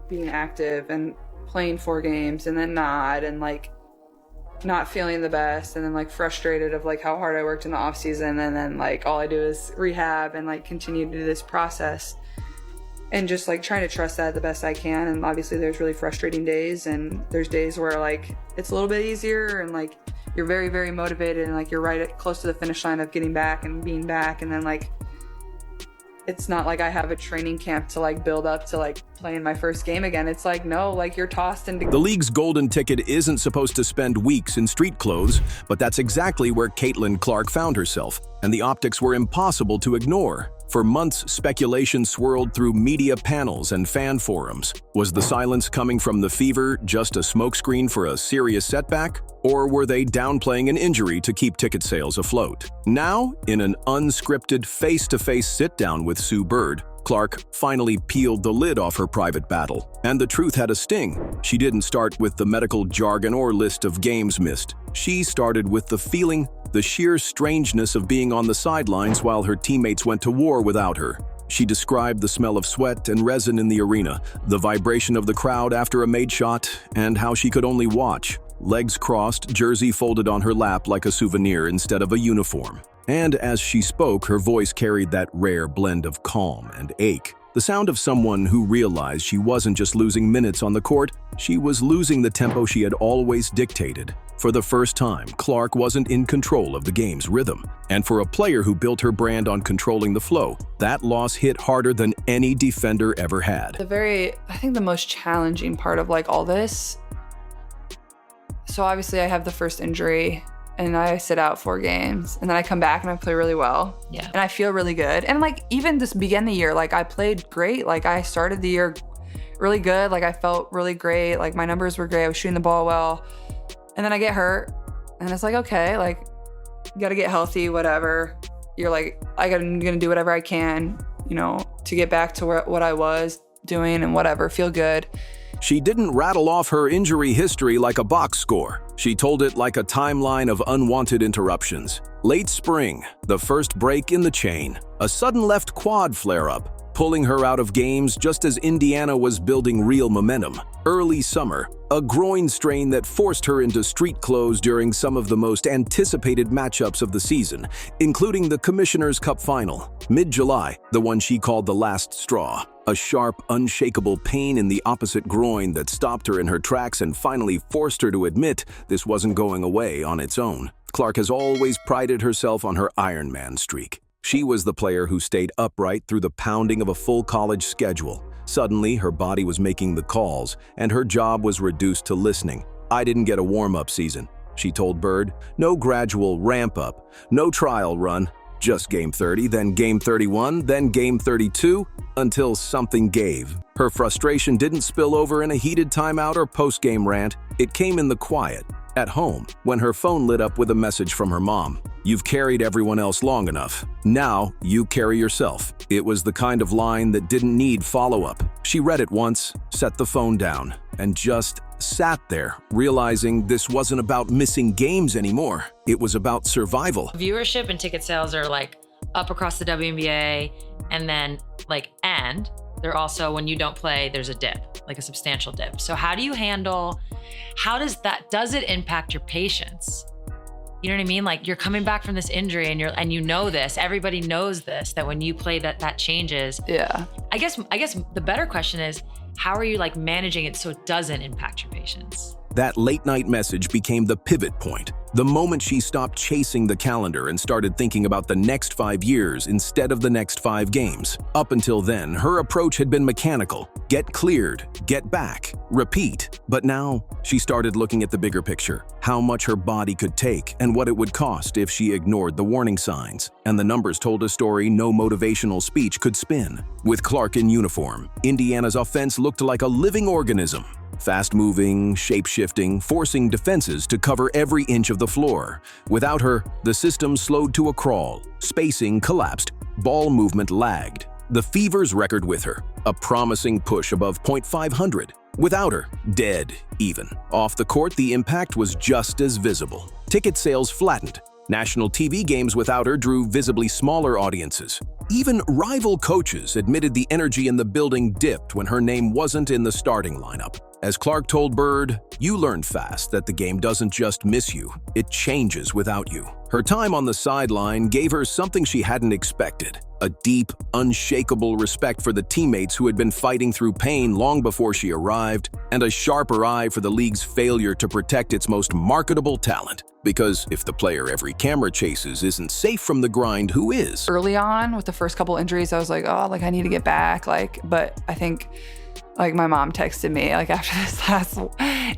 being active and playing 4 games and then not, and like not feeling the best, and then like frustrated of like how hard I worked in the off season, and then like all I do is rehab and like continue to do this process and just like trying to trust that the best I can. And obviously there's really frustrating days, and there's days where like it's a little bit easier and like you're very, very motivated and like you're close to the finish line of getting back and being back, and then like it's not like I have a training camp to like build up to like playing my first game again. It's like, no, like you're tossed into... The league's golden ticket isn't supposed to spend weeks in street clothes, but that's exactly where Caitlin Clark found herself, and the optics were impossible to ignore. For months, speculation swirled through media panels and fan forums. Was the silence coming from the fever just a smokescreen for a serious setback? Or were they downplaying an injury to keep ticket sales afloat? Now, in an unscripted face-to-face sit-down with Sue Bird, Clark finally peeled the lid off her private battle. And the truth had a sting. She didn't start with the medical jargon or list of games missed. She started with the feeling, the sheer strangeness of being on the sidelines while her teammates went to war without her. She described the smell of sweat and resin in the arena, the vibration of the crowd after a made shot, and how she could only watch, legs crossed, jersey folded on her lap like a souvenir instead of a uniform. And as she spoke, her voice carried that rare blend of calm and ache. The sound of someone who realized she wasn't just losing minutes on the court, she was losing the tempo she had always dictated. For the first time, Clark wasn't in control of the game's rhythm. And for a player who built her brand on controlling the flow, that loss hit harder than any defender ever had. I think the most challenging part of like all this, so obviously I have the first injury and I sit out 4 games, and then I come back and I play really well. Yeah. And I feel really good. And like even this beginning of the year, like I played great. Like I started the year really good. Like I felt really great. Like my numbers were great. I was shooting the ball well. And then I get hurt, and it's like, okay, like you gotta get healthy, whatever. You're like, I'm gonna do whatever I can, you know, to get back to what I was doing and whatever, feel good. She didn't rattle off her injury history like a box score. She told it like a timeline of unwanted interruptions. Late spring, the first break in the chain. A sudden left quad flare-up, pulling her out of games just as Indiana was building real momentum. Early summer, a groin strain that forced her into street clothes during some of the most anticipated matchups of the season, including the Commissioner's Cup Final. Mid-July, the one she called the last straw. A sharp, unshakable pain in the opposite groin that stopped her in her tracks and finally forced her to admit this wasn't going away on its own. Clark has always prided herself on her Ironman streak. She was the player who stayed upright through the pounding of a full college schedule. Suddenly, her body was making the calls, and her job was reduced to listening. "I didn't get a warm-up season," she told Bird. "No gradual ramp-up, no trial run. Just game 30, then game 31, then game 32, until something gave." Her frustration didn't spill over in a heated timeout or post-game rant. It came in the quiet, at home, when her phone lit up with a message from her mom. "You've carried everyone else long enough. Now you carry yourself." It was the kind of line that didn't need follow-up. She read it once, set the phone down, and just sat there, realizing this wasn't about missing games anymore. It was about survival. Viewership and ticket sales are like up across the WNBA, and then and they're also, when you don't play, there's a dip, like a substantial dip. So how does it impact your patience? You know what I mean? Like you're coming back from this injury and you know this, everybody knows this, that when you play that changes. Yeah. I guess the better question is, how are you managing it so it doesn't impact your patience? That late-night message became the pivot point, the moment she stopped chasing the calendar and started thinking about the next 5 years instead of the next 5 games. Up until then, her approach had been mechanical. Get cleared, get back, repeat. But now, she started looking at the bigger picture, how much her body could take and what it would cost if she ignored the warning signs. And the numbers told a story no motivational speech could spin. With Clark in uniform, Indiana's offense looked like a living organism. Fast-moving, shape-shifting, forcing defenses to cover every inch of the floor. Without her, the system slowed to a crawl. Spacing collapsed. Ball movement lagged. The Fever's record with her, a promising push above .500. Without her, dead even. Off the court, the impact was just as visible. Ticket sales flattened. National TV games without her drew visibly smaller audiences. Even rival coaches admitted the energy in the building dipped when her name wasn't in the starting lineup. As Clark told Bird, "You learn fast that the game doesn't just miss you, it changes without you." Her time on the sideline gave her something she hadn't expected, a deep, unshakable respect for the teammates who had been fighting through pain long before she arrived, and a sharper eye for the league's failure to protect its most marketable talent. Because if the player every camera chases isn't safe from the grind, who is? Early on, with the first couple injuries, I was like, oh, like I need to get back. But I think like my mom texted me like after this last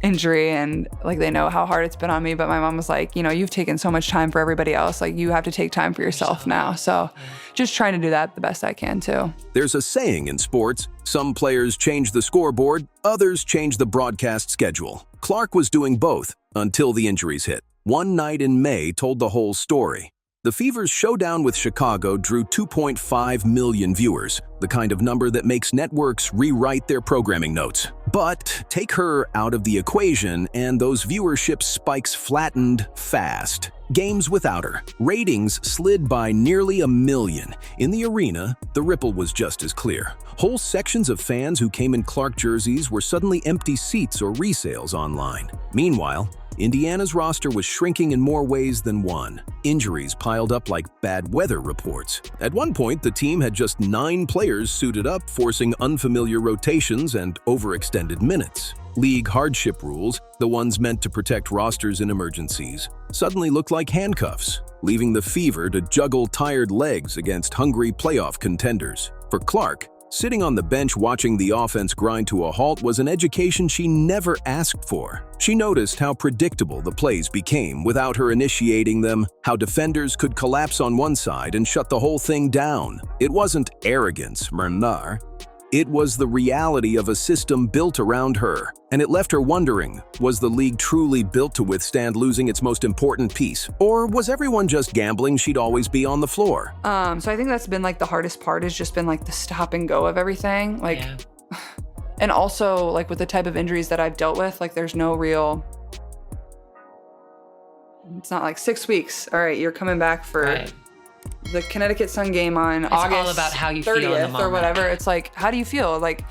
injury, and like they know how hard it's been on me, but my mom was like, you know, you've taken so much time for everybody else, like you have to take time for yourself now. So just trying to do that the best I can too. There's a saying in sports, some players change the scoreboard, others change the broadcast schedule. Clark was doing both until the injuries hit. One night in May told the whole story. The Fever's showdown with Chicago drew 2.5 million viewers, the kind of number that makes networks rewrite their programming notes. But take her out of the equation and those viewership spikes flattened fast. Games without her, ratings slid by nearly 1 million. In the arena, the ripple was just as clear. Whole sections of fans who came in Clark jerseys were suddenly empty seats or resales online. Meanwhile, Indiana's roster was shrinking in more ways than one. Injuries piled up like bad weather reports. At one point, the team had just 9 players suited up, forcing unfamiliar rotations and overextended minutes. League hardship rules, the ones meant to protect rosters in emergencies, suddenly looked like handcuffs, leaving the Fever to juggle tired legs against hungry playoff contenders. For Clark, sitting on the bench watching the offense grind to a halt was an education she never asked for. She noticed how predictable the plays became without her initiating them, how defenders could collapse on one side and shut the whole thing down. It wasn't arrogance, Mernar. It was the reality of a system built around her, and it left her wondering, was the league truly built to withstand losing its most important piece? Or was everyone just gambling she'd always be on the floor? So I think that's been like the hardest part, is just been like the stop and go of everything. Like, and also like with the type of injuries that I've dealt with, like there's no real, it's not like 6 weeks. All right, you're coming back for the Connecticut Sun game on August all about how you 30th feel in the moment. or whatever. It's like, how do you feel? Like,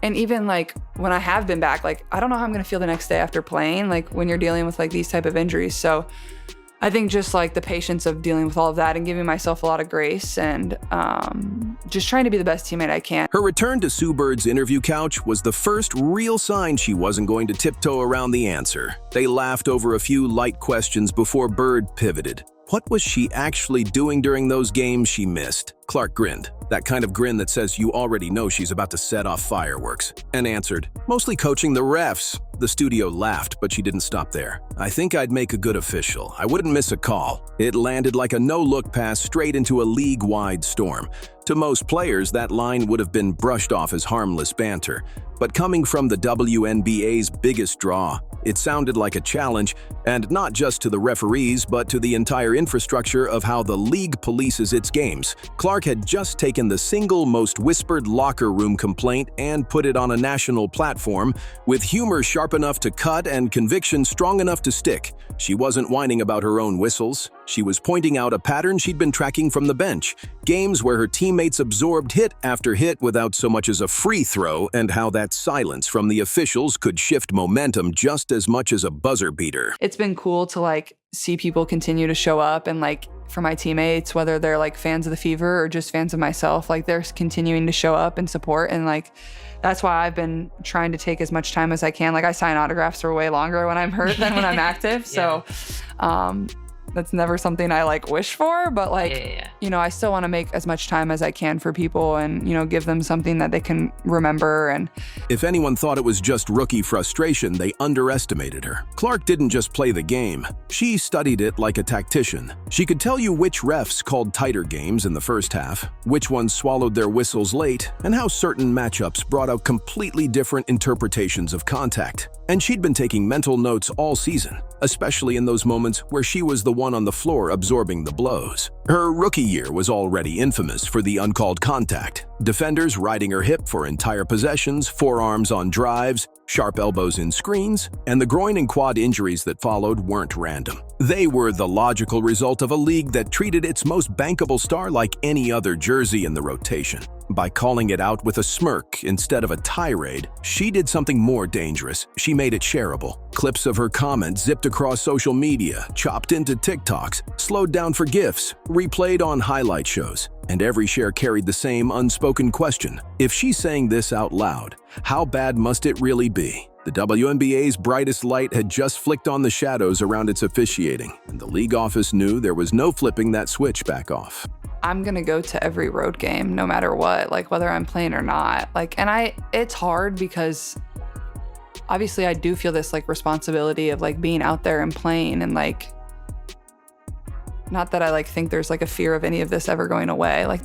and even like when I have been back, like I don't know how I'm gonna feel the next day after playing, like when you're dealing with like these type of injuries. So I think just like the patience of dealing with all of that and giving myself a lot of grace and just trying to be the best teammate I can. Her return to Sue Bird's interview couch was the first real sign she wasn't going to tiptoe around the answer. They laughed over a few light questions before Bird pivoted. What was she actually doing during those games she missed? Clark grinned, that kind of grin that says you already know she's about to set off fireworks, and answered, mostly coaching the refs. The studio laughed, but she didn't stop there. I think I'd make a good official. I wouldn't miss a call. It landed like a no-look pass straight into a league-wide storm. To most players, that line would have been brushed off as harmless banter. But coming from the WNBA's biggest draw, it sounded like a challenge, and not just to the referees, but to the entire infrastructure of how the league polices its games. Clark had just taken the single most whispered locker room complaint and put it on a national platform, with humor sharp enough to cut and conviction strong enough to stick. She wasn't whining about her own whistles. She was pointing out a pattern she'd been tracking from the bench. Games where her teammates absorbed hit after hit without so much as a free throw, and how that silence from the officials could shift momentum just as much as a buzzer beater. It's been cool to like see people continue to show up, and like for my teammates, whether they're like fans of the Fever or just fans of myself, like they're continuing to show up and support. And like that's why I've been trying to take as much time as I can. Like I sign autographs for way longer when I'm hurt than when I'm active. So that's never something I like wish for, but like, you know, I still want to make as much time as I can for people and, you know, give them something that they can remember. And if anyone thought it was just rookie frustration, they underestimated her. Clark didn't just play the game. She studied it like a tactician. She could tell you which refs called tighter games in the first half, which ones swallowed their whistles late, and how certain matchups brought out completely different interpretations of contact. And she'd been taking mental notes all season, especially in those moments where she was the one on the floor absorbing the blows. Her rookie year was already infamous for the uncalled contact, defenders riding her hip for entire possessions, forearms on drives, sharp elbows in screens, and the groin and quad injuries that followed weren't random. They were the logical result of a league that treated its most bankable star like any other jersey in the rotation. By calling it out with a smirk instead of a tirade, she did something more dangerous. She made it shareable. Clips of her comments zipped across social media, chopped into TikToks, slowed down for GIFs, replayed on highlight shows. And every share carried the same unspoken question. If she's saying this out loud, how bad must it really be? The WNBA's brightest light had just flicked on the shadows around its officiating, and the league office knew there was no flipping that switch back off. I'm gonna go to every road game no matter what, like whether I'm playing or not. It's hard because obviously I do feel this like responsibility of like being out there and playing, and like, not that I like think there's like a fear of any of this ever going away. Like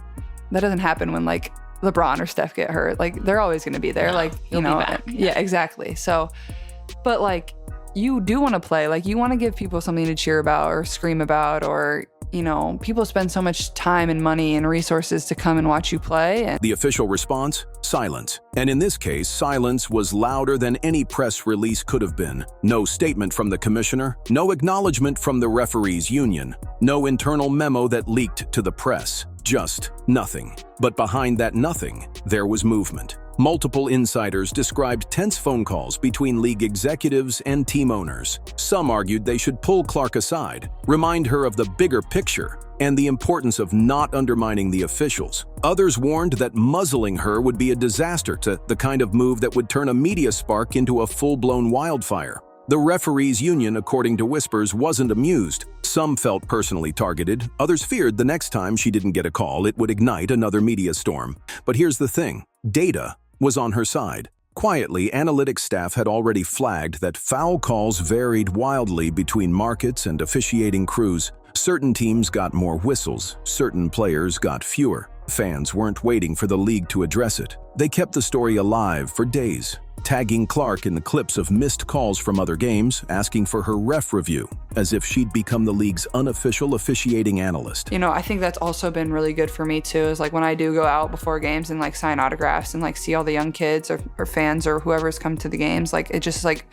that doesn't happen when like LeBron or Steph get hurt. Like they're always gonna be there. No, like, you'll be back. Yeah, exactly. So, but like you do want to play, like you want to give people something to cheer about or scream about, or people spend so much time and money and resources to come and watch you play. And the official response? Silence. And in this case, silence was louder than any press release could have been. No statement from the commissioner, no acknowledgement from the referees union, no internal memo that leaked to the press. Just nothing. But behind that nothing, there was movement. Multiple insiders described tense phone calls between league executives and team owners. Some argued they should pull Clark aside, remind her of the bigger picture and the importance of not undermining the officials. Others warned that muzzling her would be a disaster, to the kind of move that would turn a media spark into a full-blown wildfire. The referees union, according to whispers, wasn't amused. Some felt personally targeted. Others feared the next time she didn't get a call, it would ignite another media storm. But here's the thing. Data was on her side. Quietly, analytics staff had already flagged that foul calls varied wildly between markets and officiating crews. Certain teams got more whistles, certain players got fewer. Fans weren't waiting for the league to address it. They kept the story alive for days, tagging Clark in the clips of missed calls from other games, asking for her ref review, as if she'd become the league's unofficial officiating analyst. I think that's also been really good for me too, is like when I do go out before games and like sign autographs and like see all the young kids or fans or whoever's come to the games, like it just like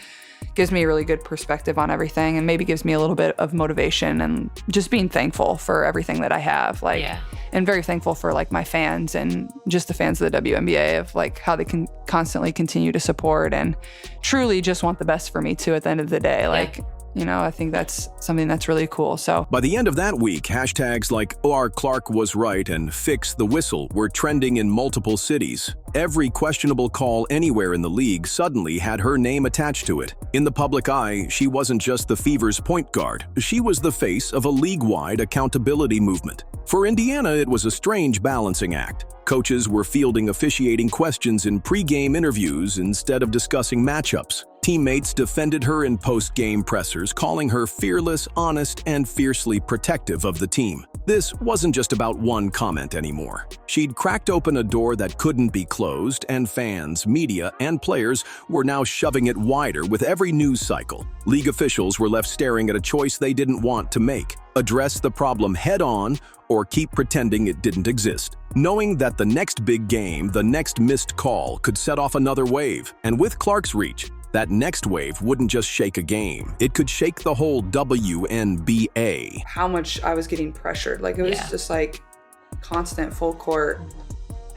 gives me a really good perspective on everything, and maybe gives me a little bit of motivation and just being thankful for everything that I have, like, and very thankful for like my fans and just the fans of the WNBA, of like how they can constantly continue to support and truly just want the best for me too at the end of the day. Like, I think that's something that's really cool. So by the end of that week, hashtags like "OR Clark was right" and "Fix the Whistle" were trending in multiple cities. Every questionable call anywhere in the league suddenly had her name attached to it. In the public eye, she wasn't just the Fever's point guard. She was the face of a league-wide accountability movement. For Indiana, it was a strange balancing act. Coaches were fielding officiating questions in pre-game interviews instead of discussing matchups. Teammates defended her in post-game pressers, calling her fearless, honest, and fiercely protective of the team. This wasn't just about one comment anymore. She'd cracked open a door that couldn't be closed, and fans, media, and players were now shoving it wider with every news cycle. League officials were left staring at a choice they didn't want to make: address the problem head-on or keep pretending it didn't exist. Knowing that the next big game, the next missed call, could set off another wave. And with Clark's reach, that next wave wouldn't just shake a game, it could shake the whole WNBA. How much I was getting pressured. Like it was just like constant full court.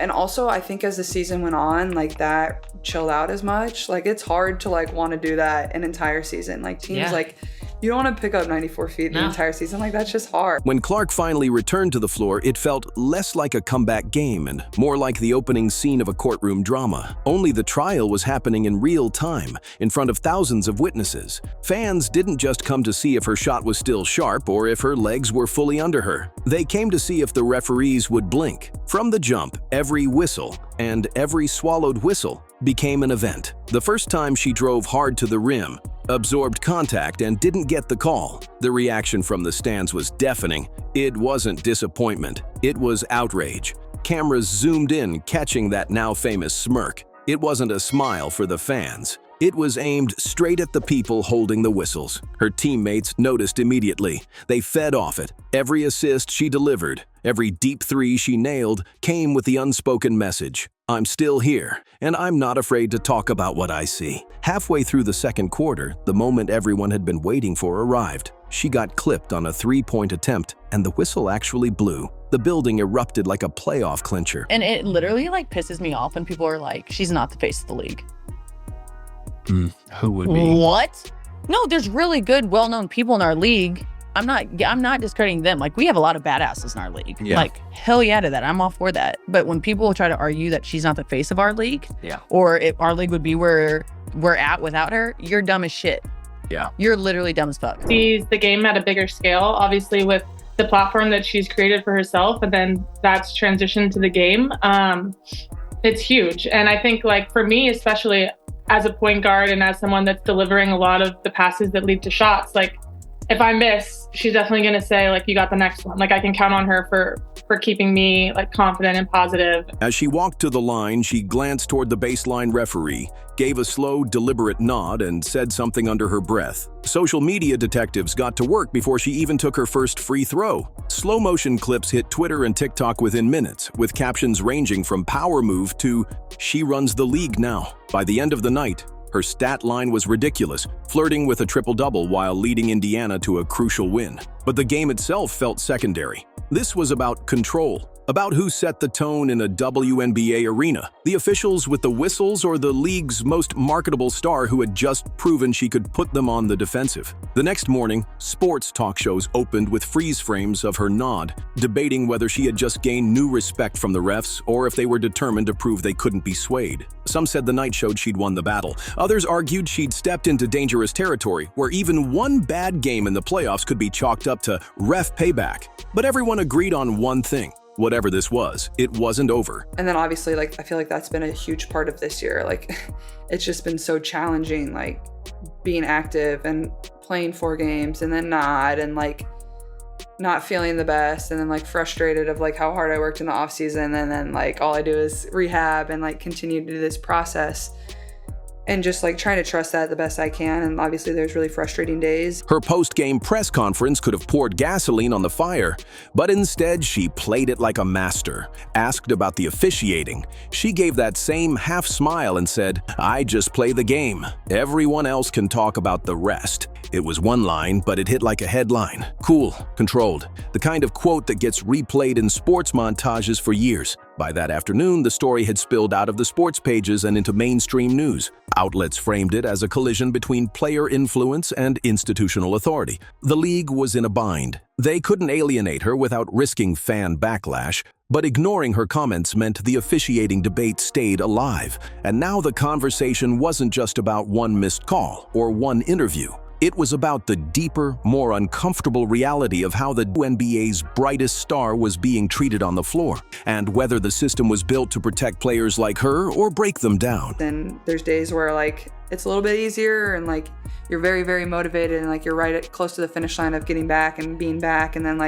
And also I think as the season went on, like that chilled out as much. Like it's hard to like want to do that an entire season. Like teams like, you don't want to pick up 94 feet the entire season. Like that's just hard. When Clark finally returned to the floor, it felt less like a comeback game and more like the opening scene of a courtroom drama. Only the trial was happening in real time, in front of thousands of witnesses. Fans didn't just come to see if her shot was still sharp or if her legs were fully under her. They came to see if the referees would blink. From the jump, every whistle and every swallowed whistle became an event. The first time she drove hard to the rim, absorbed contact, and didn't get the call, the reaction from the stands was deafening. It wasn't disappointment, it was outrage. Cameras zoomed in, catching that now famous smirk. It wasn't a smile for the fans. It was aimed straight at the people holding the whistles. Her teammates noticed immediately. They fed off it. Every assist she delivered, every deep three she nailed, came with the unspoken message: I'm still here, and I'm not afraid to talk about what I see. Halfway through the second quarter, the moment everyone had been waiting for arrived. She got clipped on a three-point attempt, and the whistle actually blew. The building erupted like a playoff clincher. And it literally pisses me off when people are like, she's not the face of the league. Who would be? What? No, there's really good, well-known people in our league. I'm not discrediting them. We have a lot of badasses in our league. Yeah. Hell yeah to that. I'm all for that. But when people try to argue that she's not the face of our league, Yeah. or if our league would be where we're at without her, you're dumb as shit. Yeah. You're literally dumb as fuck. Sees the game at a bigger scale, obviously with the platform that she's created for herself, and then that's transitioned to the game. It's huge. And I think for me, especially as a point guard and as someone that's delivering a lot of the passes that lead to shots, if I miss, she's definitely going to say, you got the next one. I can count on her for keeping me confident and positive. As she walked to the line, she glanced toward the baseline referee, gave a slow, deliberate nod, and said something under her breath. Social media detectives got to work before she even took her first free throw. Slow-motion clips hit Twitter and TikTok within minutes, with captions ranging from "power move" to "she runs the league now." By the end of the night, her stat line was ridiculous, flirting with a triple-double while leading Indiana to a crucial win. But the game itself felt secondary. This was about control, about who set the tone in a WNBA arena, the officials with the whistles or the league's most marketable star who had just proven she could put them on the defensive. The next morning, sports talk shows opened with freeze frames of her nod, debating whether she had just gained new respect from the refs or if they were determined to prove they couldn't be swayed. Some said the night showed she'd won the battle. Others argued she'd stepped into dangerous territory, where even one bad game in the playoffs could be chalked up to ref payback. But everyone agreed on one thing. Whatever this was, it wasn't over. And then obviously, I feel like that's been a huge part of this year. It's just been so challenging, being active and playing 4 games and then not, and not feeling the best, and then frustrated of how hard I worked in the off season, and then all I do is rehab and continue to do this process. And just trying to trust that the best I can. And obviously there's really frustrating days. Her post-game press conference could have poured gasoline on the fire, but instead she played it like a master. Asked about the officiating, she gave that same half smile and said, "I just play the game. Everyone else can talk about the rest." It was one line, but it hit like a headline. Cool, controlled. The kind of quote that gets replayed in sports montages for years. By that afternoon, the story had spilled out of the sports pages and into mainstream news. Outlets framed it as a collision between player influence and institutional authority. The league was in a bind. They couldn't alienate her without risking fan backlash, but ignoring her comments meant the officiating debate stayed alive. And now the conversation wasn't just about one missed call or one interview. It was about the deeper, more uncomfortable reality of how the NBA's brightest star was being treated on the floor, and whether the system was built to protect players like her or break them down. Then there's days where it's a little bit easier and you're very, very motivated and you're close to the finish line of getting back and being back, and then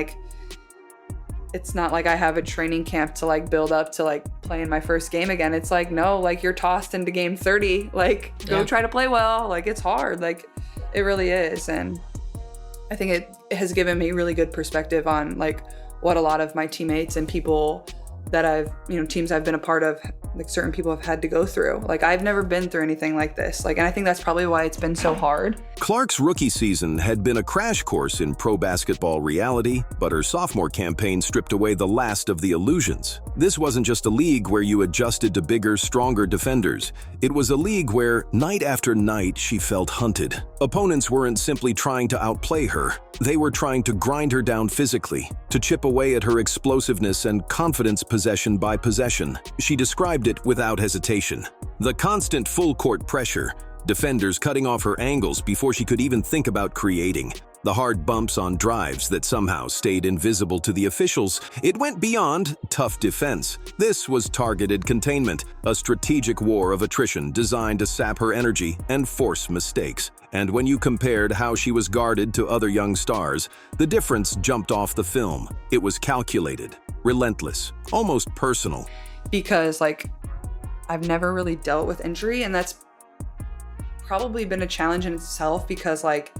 it's not I have a training camp to build up to playing my first game again. It's no, you're tossed into game 30. Go try to play well. It's hard. It really is. And I think it has given me really good perspective on what a lot of my teammates and people that teams I've been a part of, certain people have had to go through. I've never been through anything like this. And I think that's probably why it's been so hard. Clark's rookie season had been a crash course in pro basketball reality, but her sophomore campaign stripped away the last of the illusions. This wasn't just a league where you adjusted to bigger, stronger defenders. It was a league where, night after night, she felt hunted. Opponents weren't simply trying to outplay her. They were trying to grind her down physically, to chip away at her explosiveness and confidence possession by possession. She described it without hesitation. The constant full-court pressure, defenders cutting off her angles before she could even think about creating. The hard bumps on drives that somehow stayed invisible to the officials. It went beyond tough defense. This was targeted containment, a strategic war of attrition designed to sap her energy and force mistakes. And when you compared how she was guarded to other young stars, the difference jumped off the film. It was calculated, relentless, almost personal. Because I've never really dealt with injury, and that's probably been a challenge in itself because like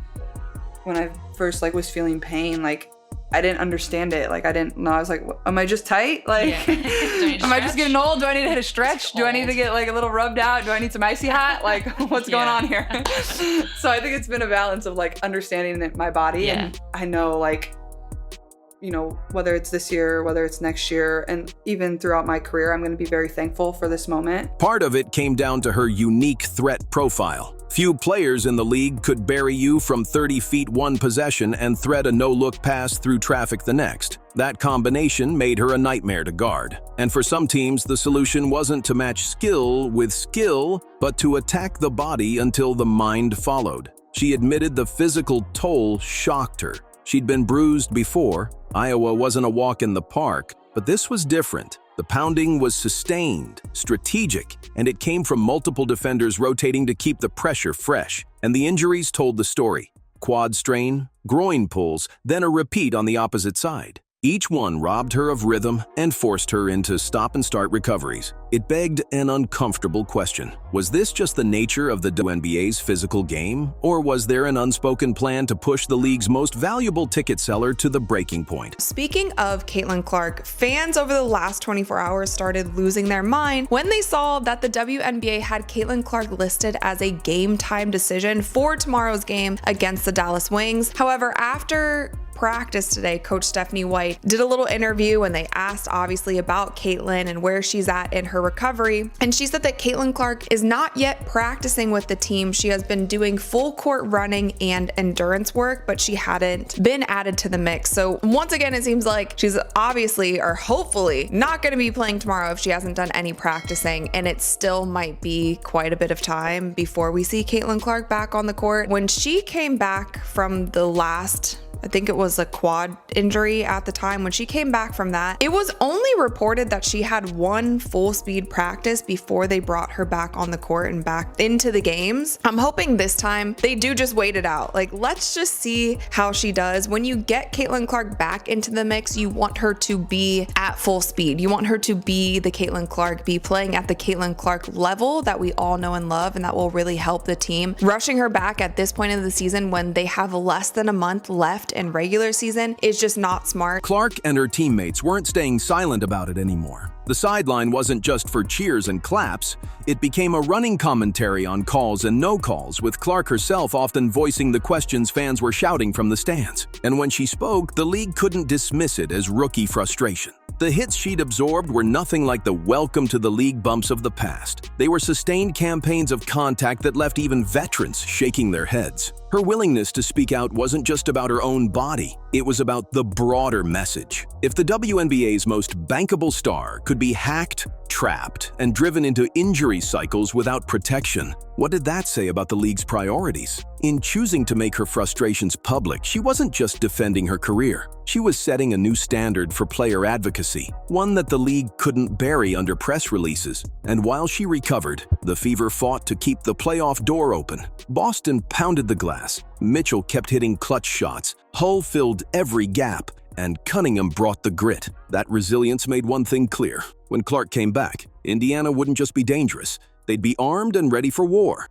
when I first like was feeling pain, like I didn't understand it. Like I didn't know. I was like, am I just tight? Like, am I just getting old? Do I need to hit a stretch? Do I need to get like a little rubbed out? Do I need some icy hot? Like what's going on here? So I think it's been a balance of like understanding my body. And I know like, you know, whether it's this year, whether it's next year, and even throughout my career, I'm going to be very thankful for this moment. Part of it came down to her unique threat profile. Few players in the league could bury you from 30 feet one possession and thread a no-look pass through traffic the next. That combination made her a nightmare to guard. And for some teams, the solution wasn't to match skill with skill, but to attack the body until the mind followed. She admitted the physical toll shocked her. She'd been bruised before. Iowa wasn't a walk in the park, but this was different. The pounding was sustained, strategic, and it came from multiple defenders rotating to keep the pressure fresh. And the injuries told the story. Quad strain, groin pulls, then a repeat on the opposite side. Each one robbed her of rhythm and forced her into stop-and-start recoveries. It begged an uncomfortable question. Was this just the nature of the WNBA's physical game, or was there an unspoken plan to push the league's most valuable ticket seller to the breaking point? Speaking of Caitlin Clark, fans over the last 24 hours started losing their mind when they saw that the WNBA had Caitlin Clark listed as a game-time decision for tomorrow's game against the Dallas Wings. However, after practice today, Coach Stephanie White did a little interview and they asked obviously about Caitlin and where she's at in her recovery. And she said that Caitlin Clark is not yet practicing with the team. She has been doing full court running and endurance work, but she hadn't been added to the mix. So once again, it seems like she's obviously or hopefully not going to be playing tomorrow if she hasn't done any practicing. And it still might be quite a bit of time before we see Caitlin Clark back on the court. When she came back from the last, I think it was a quad injury at the time, when she came back from that, it was only reported that she had one full speed practice before they brought her back on the court and back into the games. I'm hoping this time they do just wait it out. Like, let's just see how she does. When you get Caitlin Clark back into the mix, you want her to be at full speed. You want her to be the Caitlin Clark, be playing at the Caitlin Clark level that we all know and love, and that will really help the team. Rushing her back at this point of the season when they have less than a month left in regular season is just not smart. Clark and her teammates weren't staying silent about it anymore. The sideline wasn't just for cheers and claps. It became a running commentary on calls and no calls, with Clark herself often voicing the questions fans were shouting from the stands. And when she spoke, the league couldn't dismiss it as rookie frustration. The hits she'd absorbed were nothing like the welcome to the league bumps of the past. They were sustained campaigns of contact that left even veterans shaking their heads. Her willingness to speak out wasn't just about her own body, it was about the broader message. If the WNBA's most bankable star could be hacked, trapped, and driven into injury cycles without protection, what did that say about the league's priorities? In choosing to make her frustrations public, she wasn't just defending her career. She was setting a new standard for player advocacy, one that the league couldn't bury under press releases. And while she recovered, the Fever fought to keep the playoff door open. Boston pounded the glass. Mitchell kept hitting clutch shots. Hull filled every gap. And Cunningham brought the grit. That resilience made one thing clear. When Clark came back, Indiana wouldn't just be dangerous. They'd be armed and ready for war.